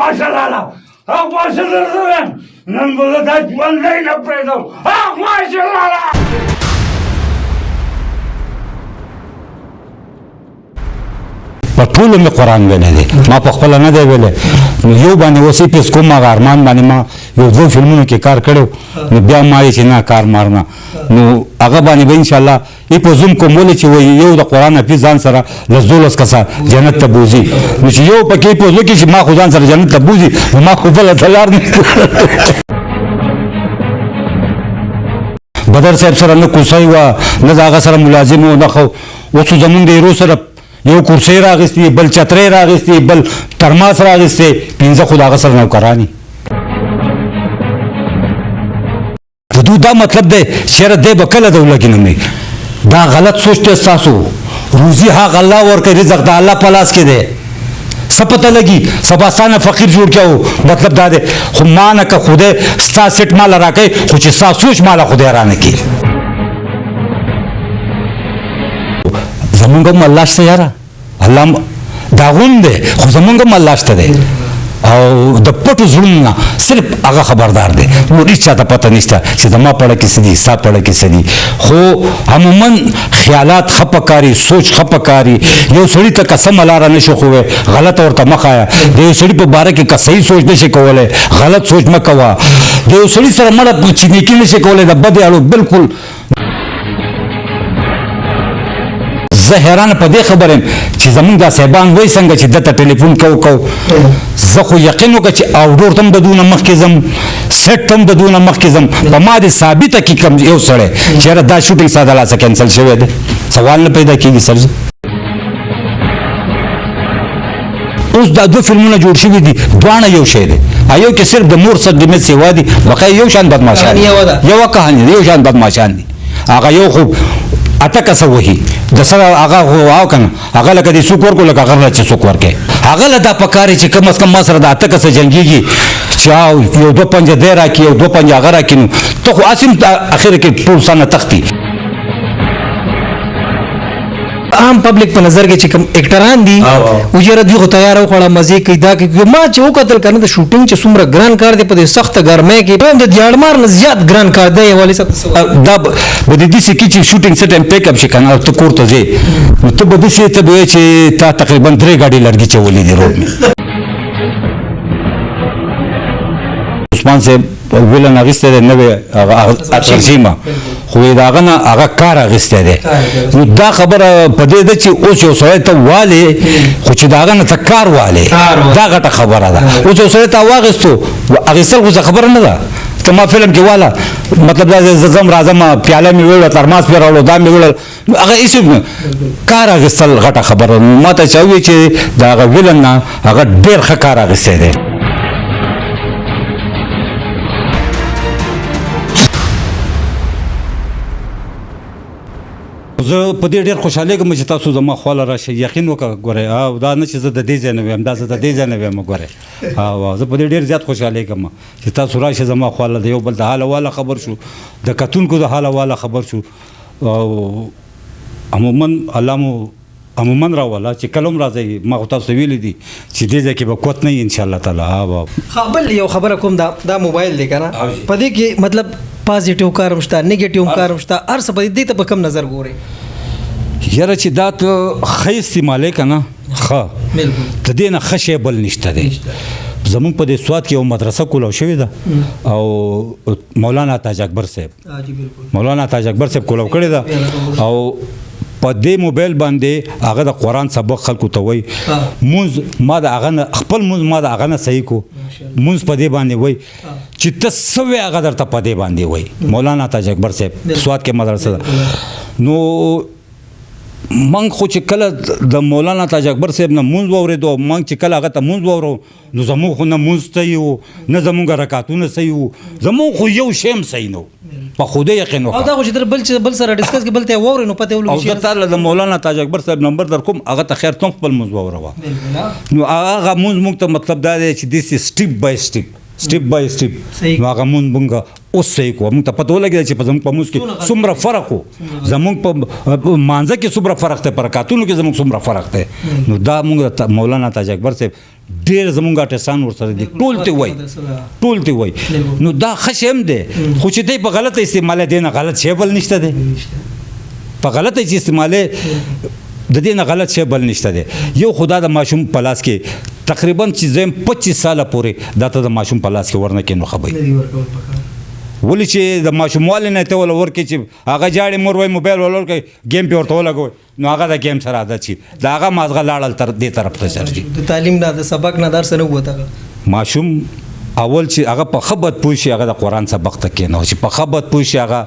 ماشاءالله ماشاءالله نن بوله دا ژوندی نه پرېږدم ماشاءالله په ټولو مې قرآن ویلی دی ما په خپله نه دی ویلی نو یو باندې اوس یې پیس کوم هغه ارمان باندې ما یو دوه فلمونو کې کار کړی نو بیا ما وایي چې نه کار مارنه نو هغه باندې به انشاءالله ای په زوم کوم ولې چې وایي یو د قرآن حفظ ځان سره لس دولس کسه جنت ته بوځي نو چې یو پکې په زړه کې چې ما خو ځان سره جنت ته بوځي نو ما خو بله تیار نه بدر صاحب سره نه کوسۍ وه نه د هغه سره ملازم و نه خو اوس زمونږ د هیرو سره یو کرسۍ راغستې بل چترۍ راغستې بل ترماس راغستې پنځه خو د هغه سره نوکرانې د دوی دا مطلب دی چېرې دی به کله د ولګي نه مې دا غلط سوچ دی ستاسو روزي هغه الله ورکوي رزق د الله په لاس کې دی څه پته لګي سبا ستانه فقیر جوړ کړو مطلب دا دی خو ما نه که خدای ستا سیټ ماله راکوي خو چې ستا سوچ ماله خدای رانه کړي زمونږ هم الله شته یاره الله دا غون دی خو زمونږ هم الله شته دی او د پټو زړونو نه صرف هغه خبردار دی نور هېڅ چاته پته نشته چې زما پړه کې څه دي ستا پړه کې څه دي خو عموما خیالات ښه پکاري سوچ ښه پکاري یو سړي ته که سمه لاره نه شي ښووی غلطه ورته مه ښایه د یو سړي په باره کې که صحیح سوچ نه شي کولی غلط سوچ مه کوه د یو سړي سره مړه چې نیکي نه شي کولی د بدې اړو بالکل زه حیرانه په دې خبره یم چې زمونږ دا صاحبان وایي څنګه چې دته ټلیفون کوو زه خو یقین وکړه چې آوټډور ته هم د دونه مخکې ځم سیټ ته هم د دونه مخکې ځم په ما دې ثابته کړي کوم یو سړی چې یاره دا شوټینګ ستا د لاسه کینسل شوی دی سوال نه پیدا کېږي سر اوس دا دوه فلمونه جوړ شوي دي دواړه یو شی دی یو کې صرف د مور صدمې سیوا دي بقیه یو شان بدماشان دي یوه کهاني دی یو شان بدماشان دي هغه یو خو اته کسه وهي د سره هغه واو کنه هغه لکه دې څوک ورکو لکه هغه چې څوک ورکې هغه له دا پکاري چې کم از کم ما سره د اته کسه جنګېږي چې یو دوه پنجه دی راکړي یو دوه پنجه هغه راکړي نو ته خو اسیم اخر کې ټول سانه تختی عام پبلک په نظر کې چې کوم اکټران دي وجره دوی خو تیار او خړه مزه کوي دا کې ما چې وکتل کنه د شوټینګ چې څومره ګران کار دی په دې سخت ګرمۍ کې په د دیاړمار نه زیات ګران کار دی والی څه دا به دې سې کې چې شوټینګ سټ ایم پیک اپ شي کنه ته کوړه ځې نو ته به دې سې ته به چې تا تقریبا 3 غاډي لرګي چولې دي روډ می عثمان صاحب ویلن اغسته ده نوې ترجمه خو دا غنه هغه کار اغسته ده نو دا خبره په دې ده چې اوس یو سړی ته والي خو چې دا غنه ته کار والي دا غټه خبره ده اوس یو سړی ته واغستو اغستل خو خبره نه ده ته ما فلم کې والا مطلب دا زم راځم پیاله مې ویل ترماس پې راوړو دا مې ویل هغه هېڅ کار اغستل غټه خبره ما ته چا وویل چې د هغه ویلن نه هغه ډېر ښه کار اغستی دی زه په دې ډېر خوشحاله یم چې تاسو زما خواله راشئ یقین وکړه ګورئ دا نه چې زه د دې ځای نه ویم دا زه د دې ځای نه ویم ګورئ زه په دې ډېر زیات خوشحاله یم چې تاسو راشئ زما خواله د یو بل د حاله واله خبر شو د کتونکو د حاله واله خبر شو عموما الله مو عموما راوله چې کله هم راځئ ما خو تاسو ویلي دي چې دې ځای کې به کوت نه وي انشاءالله تعالی بل یو خبره کوم دا موبایل دی که نه په دې کې مطلب پازیټیو کار هم شته نیګیټیو کار هم شته هر څه په دې ته په کم نظر ګورئ یاره چې دا ته ښه استعمالوې که نه ښه د دې نه ښه شی بل نشته دی زمونږ په دې سوات کې یو مدرسه کولاو شوې ده او مولانا تاج اکبر صاحب کولاو کړې ده او په دې موبایل باندې هغه د قرآن سبق خلکو ته وایي مونځ ما د هغه نه خپل مونځ ما د هغه نه صحیح کو مونځ په دې باندې وایي چې ته څه وایې هغه درته په دې باندې وایي مولانا تاج اکبر صاحب سوات کې مدرسه ده نو من خو چې کله د مولانا تاج اکبر صاحب نه مونځ واورېدو من چې کله هغه ته مونځ واورو نو زموږ خو نه مونځ صحیح وو نه زموږ رکعتونه صحیح وو زموږ خو یو شی هم صحیح نه و په خدای یقین وکړه او دا خو چې بل سره ډسکس کې بل ته واورې نو پته ولګي او زه تاله د مولانا تاج اکبر صاحب نمبر در کوم هغه ته خیر تم خپل مونځ واوروه نو هغه مونځ موږ ته مطلب دا دی چې دیس سټیپ بای سټیپ نو هغه مونځ موږ اوس صحیح کو موږ ته پته ولګېده چې په زموږ په موږ کې څومره فرق و زموږ په مانځه کې څومره فرق دی په رکعتونو کې زموږ څومره فرق دی نو دا موږ مولانا تاج اکبر صاحب ډېر زموږ آرټسټان ورسره دي ټول ته وایي نو دا ښه شی هم دی خو چې دی په غلطه استعمال دی نه غلط شی بل نشته دی په غلطه چې استعمال د دې نه غلط شی بل نشته دی یو خدا د ماشوم په لاس کې تقریبا چې زم 25 ساله پورې دا ته د ماشوم په لاس کې ورنه کې نو خبري ولې چې د ماشوموال نه ته ول ورکې چې هغه جاړي مور وای موبایل ولور کې گیم په ورته ولګو نو هغه د گیم سره عادت شي دا هغه مازغه لاړل تر دې طرف ته سرجي د تعلیم نه د سبق نه درس نه وته ماشوم اول چې هغه په خبرت پوه شي هغه د قرآن سبق ته کېنو چې په خبرت پوه شي هغه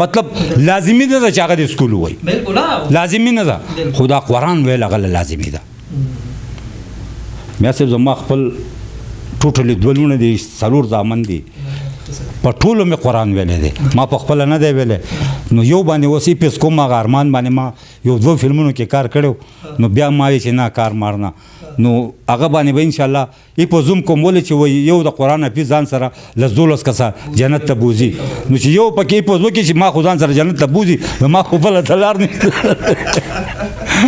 مطلب لازمي نه ده چې هغه د سکول وای بالکل لازمي نه ده خدا قرآن ویل هغه لازمي ده مې صاحب زما خپل ټوټلی دولونه دي څلور زامن دي په ټولو مې قرآن ویلی دی ما په خپله نه دی ویلی نو یو باندې اوس پیس کوم هغه ارمان باندې ما یو دوه فلمونو کې کار کړی نو بیا ما وی چې نه کار مارنه نو هغه باندې به انشاءالله ای په زوم کوم ولې چې وایي یو د قرآن حفظ ځان سره لس دولس کسه جنت ته بوځي نو چې یو پکې ای په زو کې چې ما خو ځان سره جنت ته بوځي نو ما خو بله ته لار نشته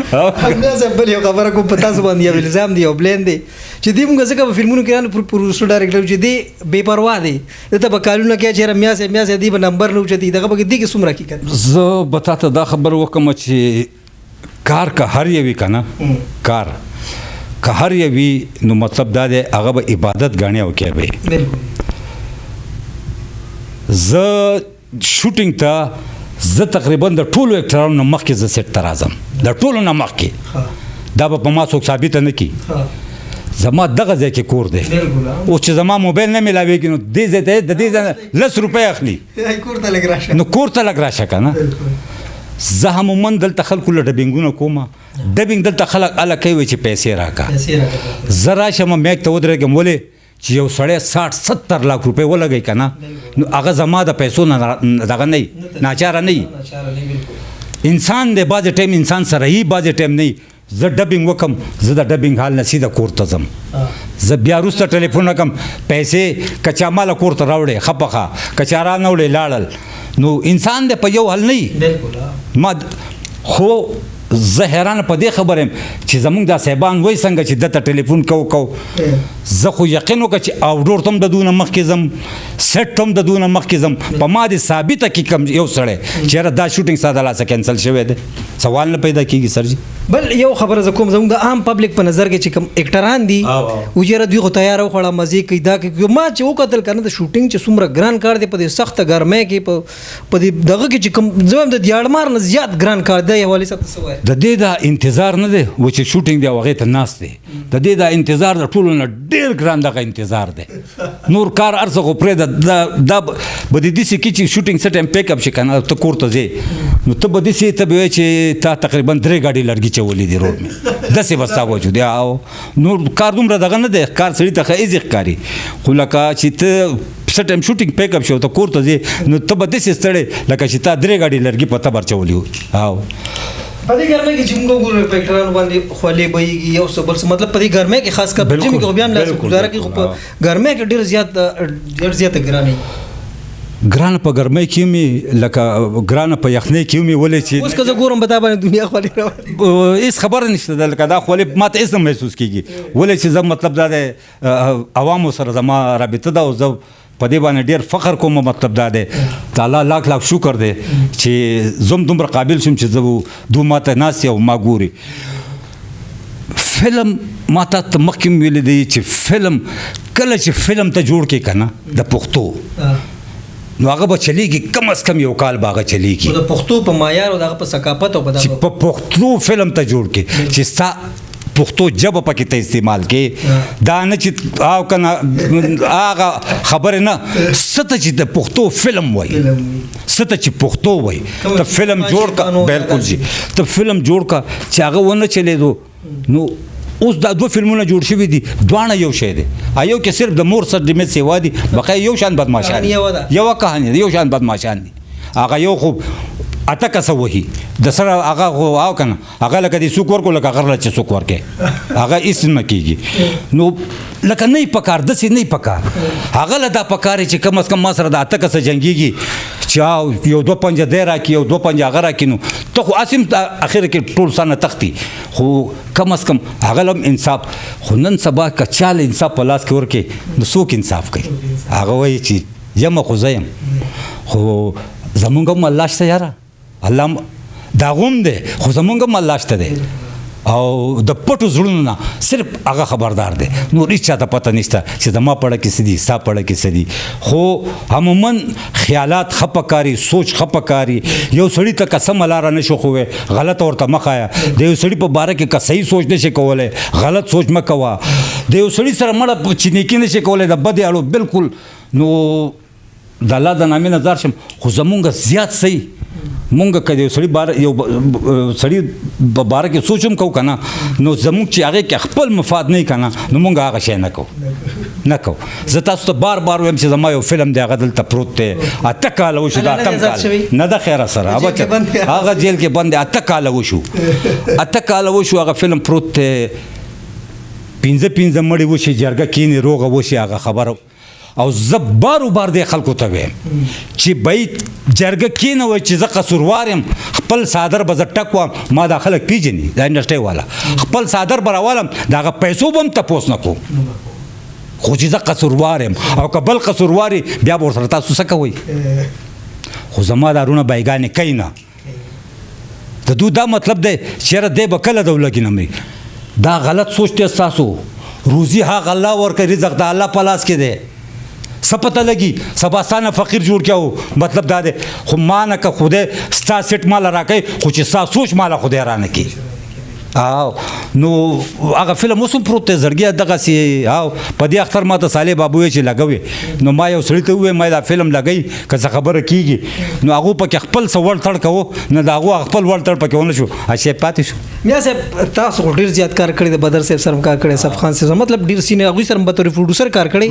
همداسې بل یو خبره کوم په تاسو باندې یو الزام دی یو بلین دی چې دی موږ ځکه په فلمونو کې پروډوسر ډایرکټر چې دی بې پروا دی دته به کالونه کې چې میاسې دی به نمبر نه اوچتي دغه به دی کې څومره حقیقت زه به تاته دا خبر وکړم چې کار که هر یوي که نه کار که هر یوي نو مطلب دا دی هغه به عبادت ګڼې او کې به زه شوټینګ ته زه تقریبا د ټولو اکټرانو نه مخکې زه سیټ ته راځم د ټولو نه مخکې دا به په ما څوک ثابته نه کړي زما دغه ځای کې کور دی اوس چې زما موبایل نه میلاویږي نو دې ځای ته د دې ځای نه 10 روپۍ اخلي نو کور ته لږ راشه که نه زه عموما دلته خلکو له ډبینګونه کوم ډبینګ دلته خلک اله کوي چې پیسې راکړه زه راشم میک ته ودرېږم ولې چې یو سړی 60-70 لاک روپۍ ولګوي که نه نو هغه زما د پیسو نه دغه نه وي ناچاره نه وي انسان دی بعضې ټایم انسان سره وي بعضې ټایم نه وي زه ډبینګ وکم زه د ډبینګ حال نه سیده کور ته ځم زه بیا وروسته ټلیفون وکم پیسې که چا ماله کور ته راوړې ښه پخه که چا را نه وړې لاړل نو انسان دی په یو حل نه وي ما خو زه حیرانه په دې خبر یم چې زمونږ دا صاحبان وایي څنګه چې دته ټلیفون کو زه خو یقین وکړه چې آوټډور ته هم د دونه مخکې ځم سیټ ته هم د دونه مخکې ځم په ما دې ثابته کړي کوم یو سړی چې یاره دا شوټینګ ستا د لاسه کینسل شوی دی سوال نه پیدا کېږي سرجي بل یو خبره زه کوم زموږ د عام پبلک په نظر کې چې کوم اکټران دي وجره دوی خو تیار وخوړه مزې کوي دا کوي ما چې وکتل کنه د شوټینګ چې څومره ګران کار دی په دې سخت ګرمۍ کې په دې دغه کې چې کوم زم د دیاړمار نه زیات ګران کار دی حواله سره څه وایي د دې دا انتظار نه دی و چې شوټینګ دی هغې ته ناست دی د دې دا انتظار د ټولو نه ډېر ګران دغه انتظار دی نور کار هر څه خو پرېږده دا به د داسې کې چې شوټینګ څه ټایم پیک اپ شي که نه ته کور ته ځې نو ته به داسې ته به وایې چې تا تقریبا 3 ګاډي لرګي چولي دي روډ مې داسې به ستا وجود دی او نور کار دومره دغه نه دی کار سړي ته ښه ایزي ښکاري خو لکه چې ته څه ټایم شوټینګ پیک اپ شو ته کور ته ځې نو ته به داسې ستړی لکه چې تا 3 ګاډي لرګي په تبر چولي وو او په دې ګرمۍ کې چې موږ وګورو په اکټرانو باندې خولې بهیږي یو څه بل څه مطلب په دې ګرمۍ کې خاص کر په ژمي کې خو بیا هم لازم ګزاره کوي خو په ګرمۍ کې ډېر زیاته ګراني ګرانه په ګرمۍ کې مې لکه ګرانه په یخنۍ کې مې ولې چې اوس که زه ګورم په تا باندې دنیا خولې راوړي هېڅ خبره نشته ده لکه دا خولې ما ته هېڅ نه محسوس کېږي ولې چې زه مطلب دا دی عوامو سره زما رابطه ده او زه په دې باندې ډېر فخر کوم مطلب دا دی د الله لاک شکر دی چې زه دومره قابل شم چې زه دوی ما ته ناست او ما ګوري فلم ما ته مخکې مې ویلي دی چې فلم کله چې فلم ته جوړ کړې که نه د پښتو نو هغه به چلیږي کم از کم یو کال به هغه چلیږي د پښتو په معیار او دغه په ثقافت او په چې په پښتو فلم ته جوړ کړې چې ستا پښتو ژبه پکې ته استعمال کې دا نه چې او که نه هغه خبرې نه څه ته چې د پښتو فلم وایي څه ته چې پښتو وایي ته فلم جوړ که بلکل جي ته فلم جوړ که چې هغه ونه چلېدو نو اوس دا 2 فلمونه جوړ شوي دي دواړه یو شی دی یو کې صرف د مور سرډمت سیوا دي بقیه یو شان بدماشان دي یوه کهاني یو شان بدماشان دي هغه یو خو اته کسه وهي د سره هغه او کنه هغه لکه د سوق ورکو لکه غرله چې سوق ورکې هغه اسم کېږي نو لکه نه پکار دسې نه پکار هغه له دا پکار چې کم از کم ما سره د اته کسه جنګيږي چې یو 2-5 دی راکې یو 2-5 هغه راکې نو ته خو اسیم اخر کې ټول سنه تختی خو کم از کم هغه لم انصاف خو نن سبا کچاله انصاف په لاس کې ورکې نو څوک انصاف کوي هغه وایي چې یم خو زیم خو زمونږ هم الله شته یاره الله دا غوم دی خو زمونږ هم الله شته دی او د پټو زړونو نه صرف هغه خبردار دی نور هیڅ چاته پته نشته چې زما پړه کې څه دي ستا پړه کې څه دي خو عموما خیالات خپکاري سوچ خپکاري یو سړي ته قسم لاره نشو خوې غلط ورته مخایا د یو سړي په باره کې که صحیح سوچ نشي کولی غلط سوچ مه کوه د یو سړي سره مړه چې نیکي نشي کولی د بدې اړو بالکل نو د الله د نامې نه ځار شم خو زمونږ زیات صحیح مونږ که د یو سړي په باره کې سوچ هم کوو که نه نو زمونږ چې هغې کې خپل مفاد نه وي که نه نو مونږ هغه شی نه کوو زه تاسو ته بار بار وایم چې زما یو فلم دی هغه دلته پروت دی 8 کاله وشو دا کم کال نه د خیره سره هغه جیل کې بند دی 8 کاله وشو 8 کاله وشو هغه فلم پروت دی 15 مړي وشي جرګه کینې روغه وشي هغه خبره او زه بار دی خلکو ته ویم چې بای جرګه کینه وای چې زه قصوروار یم خپل صادر به زه ټک وم ما دا خلک پیژني دا انډسټرۍ والا خپل صادر به راولم د هغه پیسو به هم تپوس نه کوم خو چې زه قصوروار یم او که بل قصوروار بیا به ورسره تاسو څه کوئ خو زما دا رونه بیګانې کوي نه د دوی دا مطلب دی چې یاره دی به کله د ولګي نه مري دا غلط سوچ دی ستاسو روزي هغه الله ورکوي رزق د الله په لاس کې دی څه پته لګي سبا ستانه فقیر جوړ کړو مطلب دا دی خو ما نه که خدای ستا سیټ ماله راکوي خو چې ستا سوچ ماله خدای رانه کړي او نو هغه فلم اوس هم پروت دی زړګي دغسې او په دې اختر ما ته صالح بابو وایي چې لګوي نو ما یو سړي ته وویل ما دا فلم لګوي که څه خبره کېږي نو هغو پکې خپل څه وړ تړ کوو نه د هغو خپل وړ تړ پکې ونه شو شی پاتې شو میا صاحب تاسو خو ډېر زیات کار کړی د بدر صاحب سره کار کړی صاحب خان صاحب مطلب ډېر سینې هغوی سره بطور پروډوسر کار کړی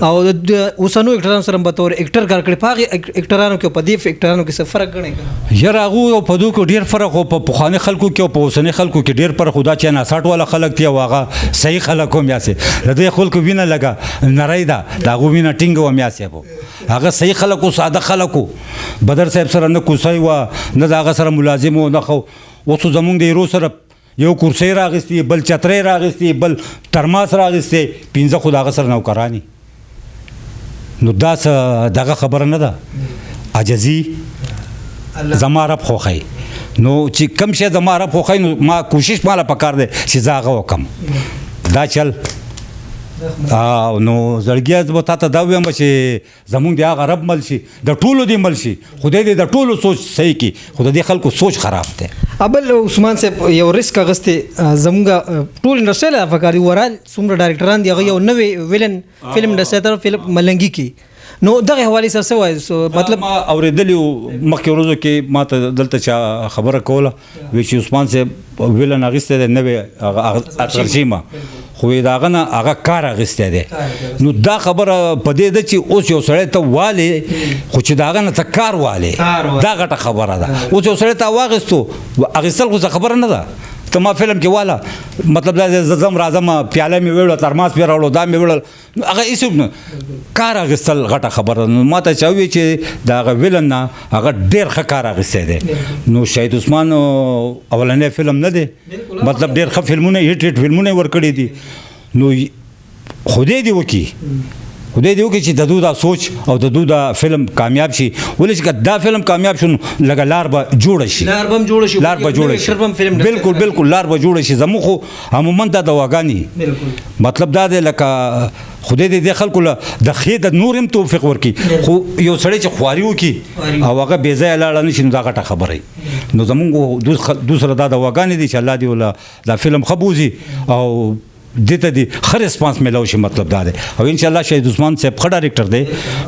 او د اوسنو اکټرانو سره بطور اکټر کار کړی په هغې اکټرانو کې په دې اکټرانو کې څه فرق ګڼئ یاره هغو او په دو کې ډېر فرق و په پخواني خلکو کې او په اوسني خلکو کې ډېر فرق خو دا چې ناساټ والا خلک دي او هغه صحیح خلک هم یاسې د دې خلکو وینه لګه نری ده د هغو وینه ټینګه وم یاسې هغه صحیح خلکو ساده خلکو بدر صاحب سره نه کوسۍ وه نه د هغه سره ملازم و نه خو اوس زمونږ د هیرو سره یو کرسۍ راغستې بل چترۍ راغستې بل ترماس راغستې 15 خو د هغه سره نوکراني نو دا څه دغه خبره نه ده عجزي زما رب خوښوي نو چې کم شی زما رب خوښوي نو ما کوشش ماله پکار دی چې زه هغه وکړم دا چل نو زړګیه زه به تا ته دا ویم چې زمونږ د هغه رب مل شي د ټولو دې مل شي خدای دې د ټولو سوچ صحیح کړي خو د دې خلکو سوچ خراب دی ابل عثمان صاحب یو ریسک اخیستې زموږ ټول انډسټري له افکاري ورال څومره ډایرکټران دي هغه یو نوې ویلن فلم انډسټري ته فلم ملنګي کې نو دغه حوالې سره څه وایي مطلب ما اورېدلي مخکې ورځو کې ما ته دلته چا خبره کوله وایي چې عثمان صاحب ویلن اخیستی دی نوې اخترشیمه خو د هغه نه هغه کار اخیستی دی نو دا خبره په دې ده چې اوس یو سړی ته والې خو چې د هغه نه ته کار والې دا غټه خبره ده اوس یو سړی ته واخیستو اخیستل خو څه خبره نه ده ته ما فلم کې والا مطلب دا زه ځم راځم پیاله مې ویوړه ترماس مې راوړو دا مې ویوړل هغه هېڅ نه کار اخیستل غټه خبره نو ما ته چا ووایي چې د هغه ویلن نه هغه ډېر ښه کار اخیستی دی نو شهید عثمان اولنی فلم نه دی مطلب ډېر ښه فلمونه هیټ فلمونه یې ورکړي دي نو خدای دې وکړي خدای دې وکړي چې د دوی دا سوچ او د دوی دا فلم کامیاب شي ولې چې دا فلم کامیاب شو نو لږه لار به جوړه شي لار به جوړه شي بالکل لار به جوړه شي زموږ خو عموما دا دواګانې مطلب دا دی لکه خدای دې د خلکو له د خې د نور هم توفیق ورکړي خو یو سړی چې خواري وکړي او هغه بې ځایه لاړه نه شي نو دا غټه خبره وي نو زموږ دوی سره دا دواګانې دي چې الله دې وله دا فلم ښه بوځي او دته دي ښه ریسپانس میلاو شي مطلب دا دی او ان شاء الله شهید عثمان صاحب ښه ډایرکټر دی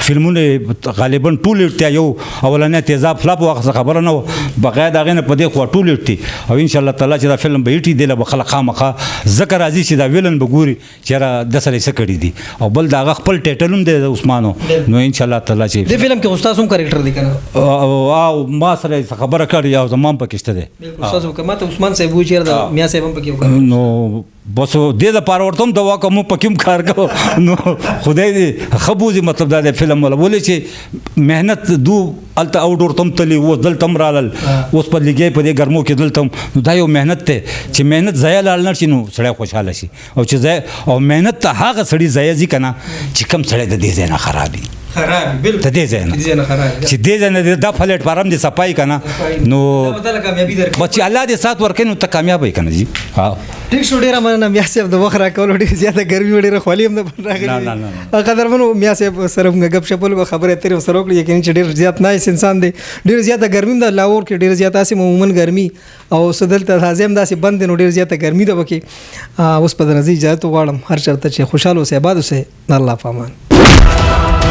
فلمونه غالبا ټول ارتیا یو اولنې تیزاب فلپ وخت خبره نه بغیر دا غنه په دې خو ټول ارتي او ان شاء الله تعالی چې دا فلم به ایټي دی له خلک خامخه ذکر راځي چې دا ویلن به ګوري چې را د سره سکړی دي او بل دا خپل ټایټلوم دی عثمانو نو ان شاء الله تعالی چې د فلم کې استاد هم کریکټر دی کنه او ما سره خبره کړی او زمان پکې شته دی استاد وکمه ته عثمان صاحب وچیر دا میا صاحب هم پکې وکړ نو بس دې د پاره ورته دوا کوم پکیم کار کو نو خدای دې خبوزي مطلب دا د فلم ولا ولې چې مهنت دو الته اوټ ورتم تلی و دلتم رالل اوس په لګي په دې ګرمو کې دلتم نو دا یو مهنت ته چې مهنت ضایع لال نه شي نو سړی خوشاله شي او چې ضایع او مهنت ته هغه سړی ضایع ځي کنه چې کم سړی د دې ځای نه خرابي بالکل ته دې ځای نه خراب چې دې ځای نه دا پلیټ فارم دې صفای کنه نو کامیابی در بچ الله دې سات ورکې نو ته کامیاب وې کنه جی ها ټیک شو ډیره مننه میا صاحب د وخت راکول ډیره زیاته ګرمي ډیره خولي هم نه راغلی قدرمنو میا صاحب سره موږ غب شپل کو خبره ترې سره وکړي یقین چې ډیر زیات نایس انسان دی ډیر زیاته ګرمي د لاهور کې ډیر زیاته سي عموما ګرمي او سدل ته حازم داسې بند نو ډیر زیاته ګرمي ده وکي اوس په درځي اجازه غواړم هر چرته چې خوشاله اوسه آباد اوسه الله پامان